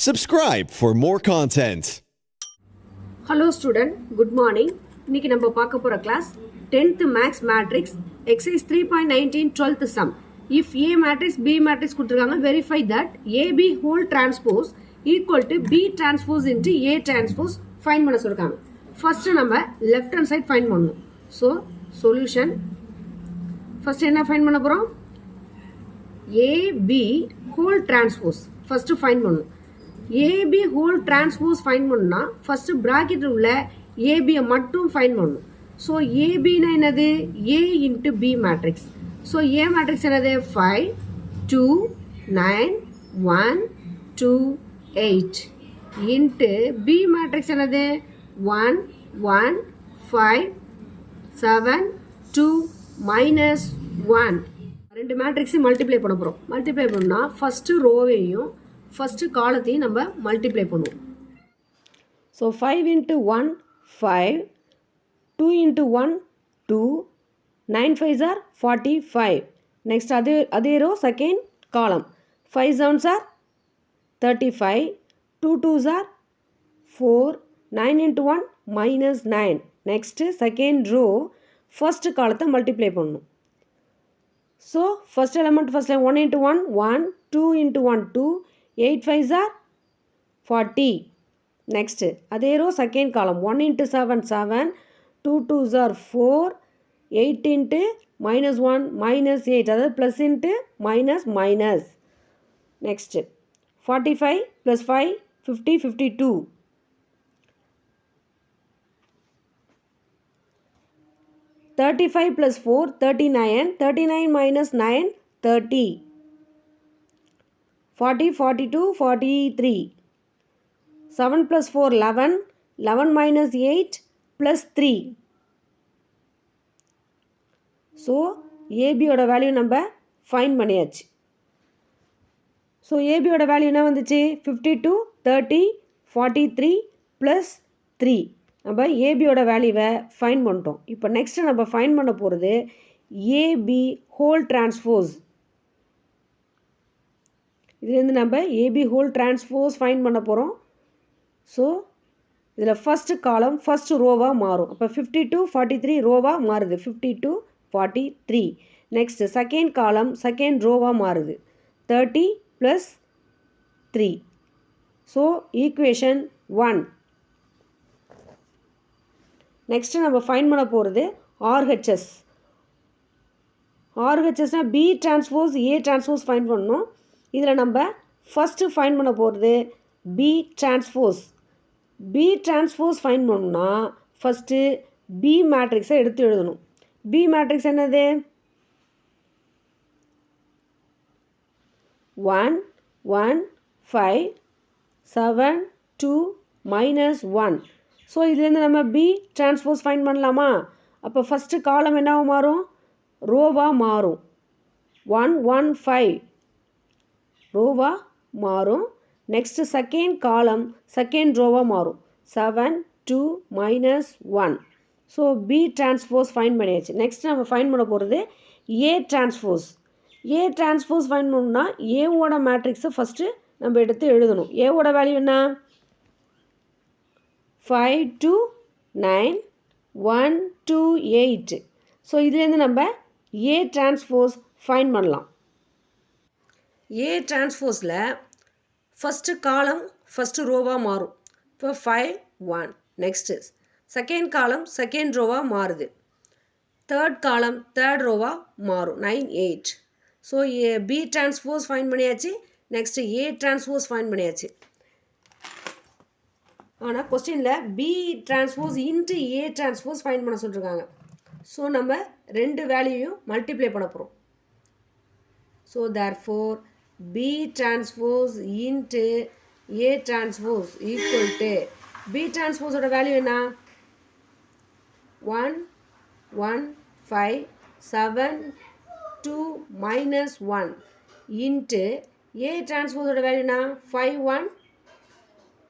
Subscribe for more content. Hello student, good morning. இன்னைக்கு நம்ம பார்க்க போற class 10th max matrix exercise 3.19 12th sum. If A matrix B matrix கொடுத்திருக்காங்க, verify that AB whole transpose equal to B transpose into A transpose find பண்ண சொல்றாங்க. First நம்ம left hand side find பண்ணனும். So solution first என்ன find பண்ண போறோம்? AB whole transpose first find பண்ணனும். AB whole transpose find பண்ணா first bracket உள்ள AB மட்டும் find பண்ணணும். So AB னா என்னது? A into B matrix. So A matrix என்னது? 5 2 9 1 2 8 into B matrix என்னது? 1 1 5 7 2 minus 1. ரெண்டு மேட்ரிக்ஸையும் மல்டிப்ளை பண்ண போகிறோம். மல்டிப்ளை பண்ணா ஃபஸ்ட்டு ரோவையும் ஃபஸ்ட்டு காலத்தையும் நம்ம மல்டிப்ளை பண்ணுவோம். So 5 into 1 5 2 into 1 2 9 5s are 45. Next அதே row second column 5 7s are 35 2 2s are 4 9 into 1 minus 9. Next second row first காலத்தை மல்டிப்ளை பண்ணணும். So first element 1 into 1 1 2 into 1 2 8 5s are 40. Next அதே row second column 1 into 7 7 2 2s are 4 8 into minus 1 minus 8 அதாவது plus into minus minus. Next 45 plus 5 50 52. 35 plus 4 39 39 minus 9 30 40 42 43 7 plus 4 11 11 minus 8 plus 3. So AB ஓட value நம்ம find பண்ணியாச்சு. So AB ஓட value என்ன வந்துச்சு? 52 30 43 plus 3. நம்ம ஏபியோட வேல்யூவை ஃபைண்ட் பண்ணிட்டோம். இப்போ நெக்ஸ்ட்டு நம்ம ஃபைண்ட் பண்ண போகிறது ஏபி ஹோல் டிரான்ஸ்போஸ். இதுலேருந்து நம்ம ஏபி ஹோல் டிரான்ஸ்போஸ் ஃபைண்ட் பண்ண போகிறோம். ஸோ இதில் ஃபஸ்ட்டு காலம் ஃபஸ்ட்டு ரோவாக மாறும். அப்போ 52 43 ரோவாக மாறுது. 52 43. நெக்ஸ்ட்டு செகண்ட் காலம் செகண்ட் ரோவாக மாறுது. 30 + 3. So equation 1. நெக்ஸ்ட்டு நம்ம ஃபைண்ட் பண்ண போகிறது ஆர்ஹெச்எஸ். ஆர்ஹெச்எஸ்னால் B transpose A transpose find பண்ணணும். இதில் நம்ம ஃபஸ்ட்டு ஃபைண்ட் பண்ண போகிறது B transpose. B transpose find பண்ணணும்னா ஃபஸ்ட்டு பி மேட்ரிக்ஸை எடுத்து எழுதணும். பி மேட்ரிக்ஸ் என்னது? 1 1 5 7 2 minus 1. ஸோ இதுலேருந்து நம்ம பி டிரான்ஸ்போஸ் ஃபைண்ட் பண்ணலாமா? அப்போ ஃபஸ்ட்டு காலம் என்னவா மாறும்? ரோவாக மாறும். 1 1 5 ரோவாக மாறும். நெக்ஸ்ட்டு செகண்ட் காலம் செகண்ட் ரோவாக மாறும். 7 2 minus 1. So B transpose find பண்ணியாச்சு. நெக்ஸ்ட் நம்ம ஃபைண்ட் பண்ண போகிறது A transpose. A transpose find பண்ணணும்னா ஏவோட மேட்ரிக்ஸை ஃபஸ்ட்டு நம்ம எடுத்து எழுதணும். ஏவோட வேல்யூ என்ன? 5 2 9 1 2 8. ஸோ இதுலேருந்து நம்ம ஏ டிரான்ஸ்போஸ் ஃபைண்ட் பண்ணலாம். ஏ டிரான்ஸ்போஸில் ஃபஸ்ட்டு காலம் ஃபஸ்ட்டு ரோவாக மாறும். இப்போ 5 1. நெக்ஸ்ட்டு செகண்ட் காலம் செகண்ட் ரோவாக மாறுது. தேர்ட் காலம் தேர்ட் ரோவாக மாறும். 9 8. ஸோ பி டிரான்ஸ்போஸ் ஃபைண்ட் பண்ணியாச்சு. நெக்ஸ்ட்டு ஏ டிரான்ஸ்போஸ் ஃபைண்ட் பண்ணியாச்சு. ஆனால் கொஸ்டினில் B transpose into A transpose find பண்ண சொல்லியிருக்காங்க. ஸோ நம்ம ரெண்டு வேல்யூயும் மல்டிப்ளை பண்ண போகிறோம். So therefore B transpose into A transpose equal to B டிரான்ஸ்போஸோட வேல்யூ என்ன? 1 1 5 7 2 minus 1 இன்ட்டு ஏ டிரான்ஸ்போஸோட வேல்யூ என்ன? 5 1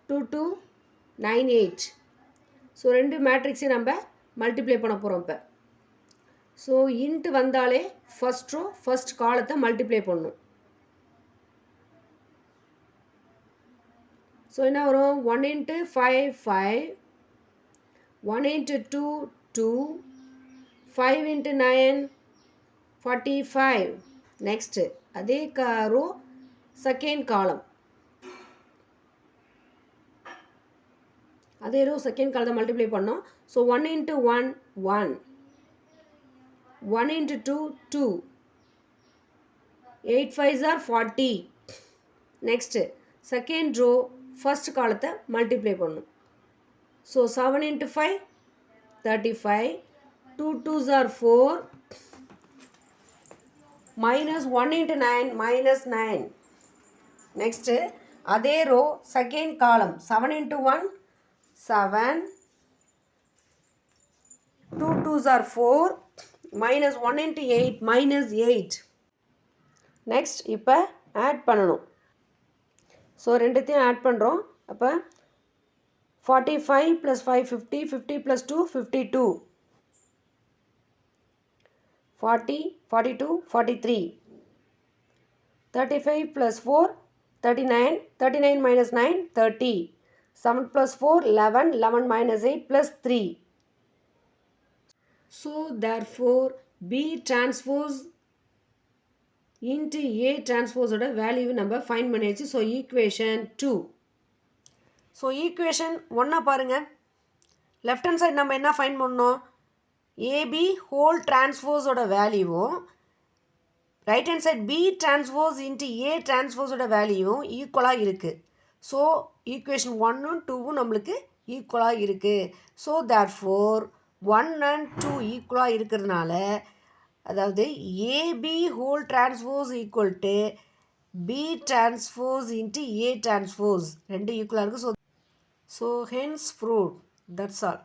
2 2 9 8. ஸோ ரெண்டு மேட்ரிக்ஸையும் நம்ம மல்டிப்ளை பண்ண போகிறோம். இப்போ ஸோ இன்ட்டு வந்தாலே ஃபஸ்ட் ரோ ஃபஸ்ட் காலத்தை மல்டிப்ளை பண்ணணும். ஸோ என்ன வரும் 1 into 5 5, 1 into 2 2, 5 into 9 45. நெக்ஸ்ட்டு அதே ரோ செகண்ட் காலம், அதே ரோ செகண்ட் காலத்தை மல்டிப்ளை பண்ணோம். So 1 into 1 1, 1 into 2 2, 8 5s are 40. Next second row first காலத்தை மல்டிப்ளை பண்ணும். So 7 into 5 35, 2 2s are 4, minus 1 into 9 minus 9. Next அதே row second column 7 into 1 7, 2 2s are 4, minus 1 into 8 minus 8. Next இப்போ add பண்ணணும். So ரெண்டுத்தையும் add பண்ணுறோம். அப்போ 45 + 5 50, 50 + 2 52, 40 42 43, 35 + 4 39, 39 minus 9 30, 7 + 4 11, 11 minus 8 plus 3. So therefore B transpose into A transpose ஓட value நம்ம find பண்ணியாச்சு. So equation 2. So equation 1 பாருங்கள். லெஃப்ட் ஹேண்ட் சைடு நம்ம என்ன ஃபைண்ட் பண்ணோம்? ஏபி ஹோல் டிரான்ஸ்போஸோட வேல்யூவும் right hand side B transpose into A டிரான்ஸ்போஸோட வேல்யூவும் ஈக்குவலாக இருக்குது. ஸோ ஈக்குவேஷன் 1ம் 2ம் நம்மளுக்கு ஈக்குவலாக இருக்குது. ஸோ தேர்ஃபோர் 1 and 2 ஈக்குவலாக இருக்கிறதுனால, அதாவது AB whole transpose equal to B transpose into A transpose ரெண்டு ஈக்குவலாக இருக்குது. So hence proved. That's all.